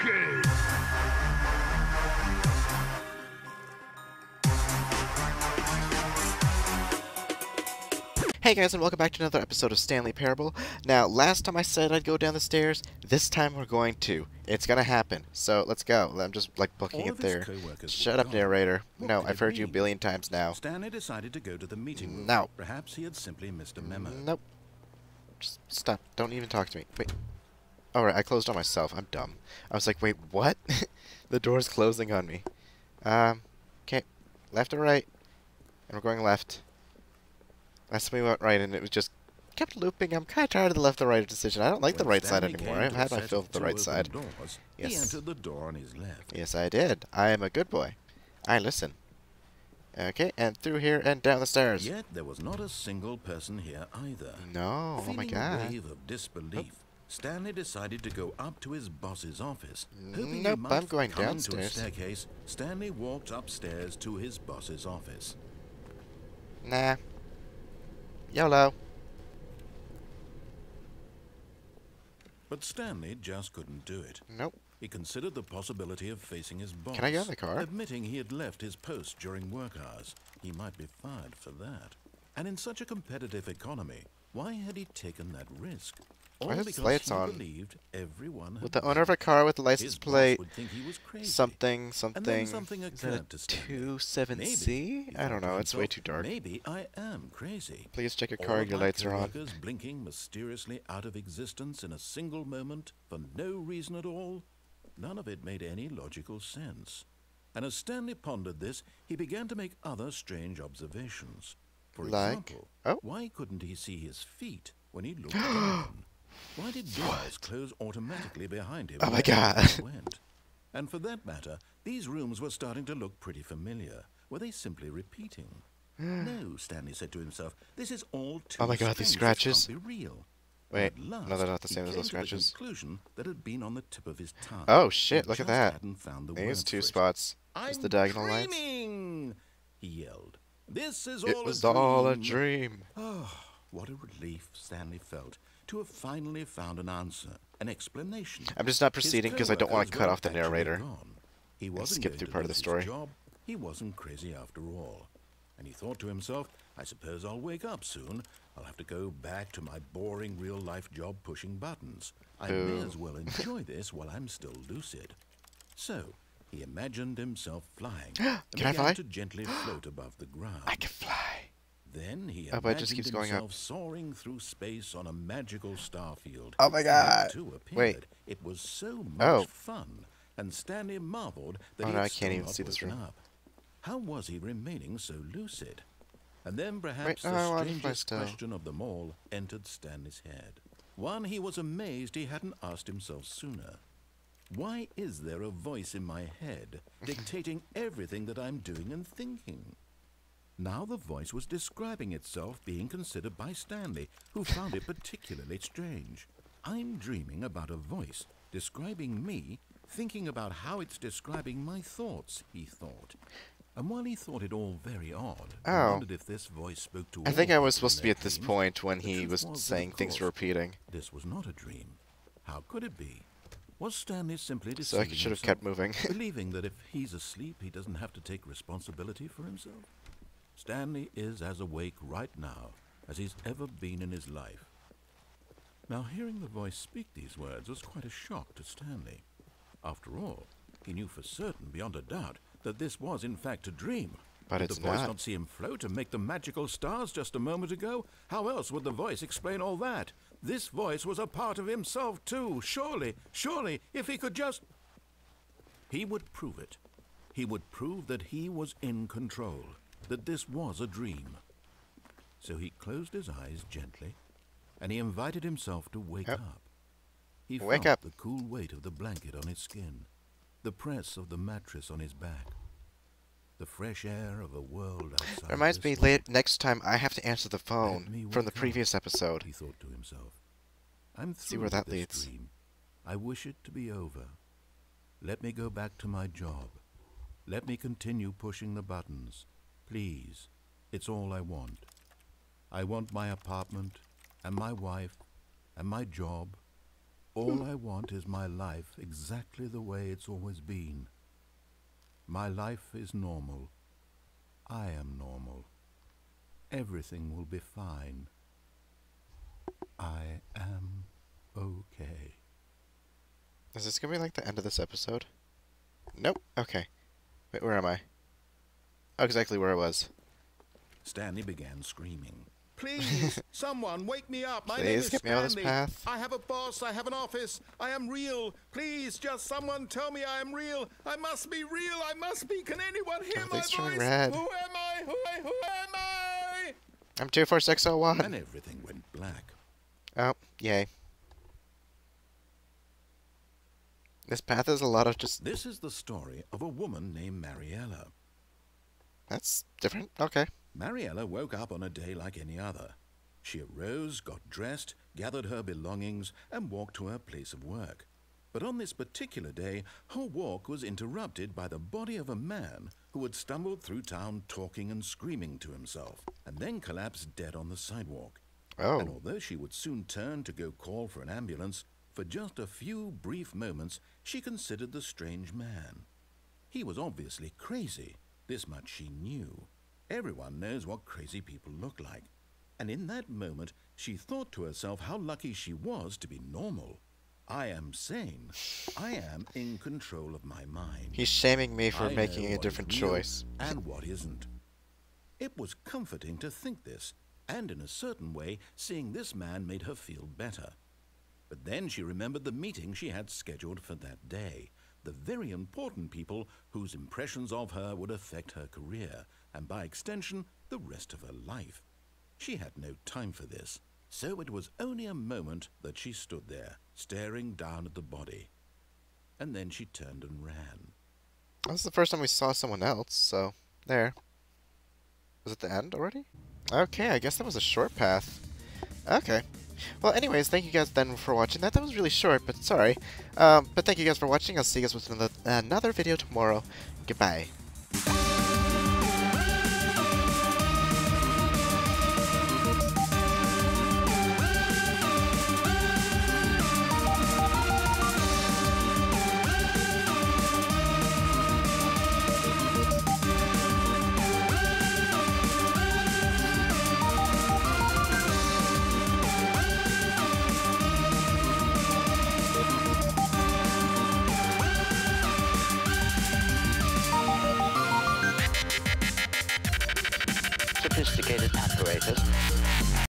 escape! Hey guys, and welcome back to another episode of Stanley Parable. Now, last time I said I'd go down the stairs, this time we're going to. It's gonna happen. So, let's go. I'm just, like, booking it there. Shut up, narrator. No, I've heard you a billion times now. Stanley decided to go to the meeting room. No. Perhaps he had simply missed a memo. Nope. Just stop. Don't even talk to me. Wait. Alright, I closed on myself. I'm dumb. I was like, wait, what? The door's closing on me. Okay. Left or right? And we're going left. Last time we went right, and it was just kept looping. I'm kind of tired of the left or right decision. I don't like the right side anymore. I've had my fill of the right side. Yes. He entered the door on his left. Yes, I did. I am a good boy. I listen. Okay, and through here and down the stairs. Yet there was not a single person here either. No. Oh my God. Feeling a wave of disbelief, Stanley decided to go up to his boss's office. Nope, I'm going downstairs. To a staircase, Stanley walked upstairs to his boss's office. Nah. YOLO. But Stanley just couldn't do it. Nope. He considered the possibility of facing his boss. Can I get in the car? Admitting he had left his post during work hours. He might be fired for that. And in such a competitive economy, why had he taken that risk? Why All has because lights he on? believed everyone had With the owner of a car with the license his boss plate, would think he was crazy. something. And then something Is occurred that to a Stanley. 27C? Maybe, he I don't thought to know. It's way himself, too dark. Maybe I am crazy. Please check your All car. of Your my lights are on. coworkers blinking mysteriously out of existence in a single moment for no reason at all. None of it made any logical sense. And as Stanley pondered this, he began to make other strange observations. For example, why couldn't he see his feet when he looked down? Why did doors close automatically behind him? Oh my God. He went? And for that matter, these rooms were starting to look pretty familiar. Were they simply repeating? No, Stanley said to himself. This is all too Oh my God, these strange. This scratches. can't be real. Wait, At last, no, they're not the same he as came those to the scratches. conclusion that had been on the tip of his tongue. Oh shit! He Look at just that. hadn't found the There's word two for it. spots. It's the diagonal lines. dreaming! He yelled. This is It all was a dream. all a dream. Oh, what a relief Stanley felt to have finally found an answer, an explanation. I'm just not proceeding because I don't want to cut off the His coworkers were narrator. actually gone. He wasn't skip going through to part of the lose his story. job. He wasn't crazy after all. And he thought to himself, I suppose I'll wake up soon. I'll have to go back to my boring real-life job pushing buttons. I may as well enjoy this while I'm still lucid. So, he imagined himself flying and Can I began fly? to gently float above the ground. I can fly. Then he Oh, but it just imagined keeps going up. himself soaring through space on a magical star field. Oh my God. It too appeared. Wait. It was so much Oh. fun, and Stanley marveled that Oh, he no, had I can't still even not see this woken room. up. How was he remaining so lucid? And then perhaps Wait, I the want to fly strangest still. question of them all entered Stanley's head. One he was amazed he hadn't asked himself sooner. Why is there a voice in my head dictating everything that I'm doing and thinking? Now the voice was describing itself being considered by Stanley, who found it particularly strange. I'm dreaming about a voice describing me, thinking about how it's describing my thoughts, he thought. And while he thought it all very odd, I Oh. wondered if this voice spoke to I all think I was people in supposed to be their at this dreams. point when The he truth was that, saying of things were course, repeating. This was not a dream. How could it be? Was Stanley simply So I deceiving should have himself, kept moving. believing that if he's asleep, he doesn't have to take responsibility for himself? Stanley is as awake right now as he's ever been in his life. Now, hearing the voice speak these words was quite a shock to Stanley. After all, he knew for certain, beyond a doubt, that this was in fact a dream. But Did it's the voice not. not see him float and make the magical stars just a moment ago? How else would the voice explain all that? This voice was a part of himself too. Surely, if he could just... He would prove it. He would prove that he was in control, that this was a dream. So he closed his eyes gently, and he invited himself to wake up. He Wake felt up. the cool weight of the blanket on his skin, the press of the mattress on his back, the fresh air of a world outside. Reminds me, this world. next time I have to answer the Let me phone from the wake up, previous episode. he thought to himself. I'm See through where with that this leads. dream. I wish it to be over. Let me go back to my job. Let me continue pushing the buttons. Please. It's all I want. I want my apartment, and my wife, and my job, All I want is my life exactly the way it's always been. My life is normal. I am normal. Everything will be fine. I am okay. Is this gonna be like the end of this episode? Nope. Okay. Wait, where am I? Oh, exactly where I was. Stanley began screaming. Please, someone wake me up. My name Please is get me out of this Stanley. path. I have a boss. I have an office. I am real. Please, just someone tell me I am real. I must be real. I must be. Can anyone hear my Everything's turning voice? red. Who am I? Who am I? I'm 24601. And everything went black. Oh, yay. This path is a lot of just... This is the story of a woman named Mariella. That's different. Okay. Mariella woke up on a day like any other. She arose, got dressed, gathered her belongings, and walked to her place of work. But on this particular day, her walk was interrupted by the body of a man who had stumbled through town talking and screaming to himself, and then collapsed dead on the sidewalk. Oh. And although she would soon turn to go call for an ambulance, for just a few brief moments she considered the strange man. He was obviously crazy. This much she knew. Everyone knows what crazy people look like. And in that moment, she thought to herself how lucky she was to be normal. I am sane. I am in control of my mind. He's shaming me for I making know a what different is real choice. and what isn't. It was comforting to think this, and in a certain way, seeing this man made her feel better. But then she remembered the meeting she had scheduled for that day. The very important people whose impressions of her would affect her career, and by extension, the rest of her life. She had no time for this, so it was only a moment that she stood there, staring down at the body. And then she turned and ran. That was the first time we saw someone else, so... There. Was it the end already? Okay, I guess that was a short path. Okay. Well, anyways, thank you guys then for watching that. That was really short, but sorry. But thank you guys for watching. I'll see you guys with another video tomorrow. Goodbye. Sophisticated apparatus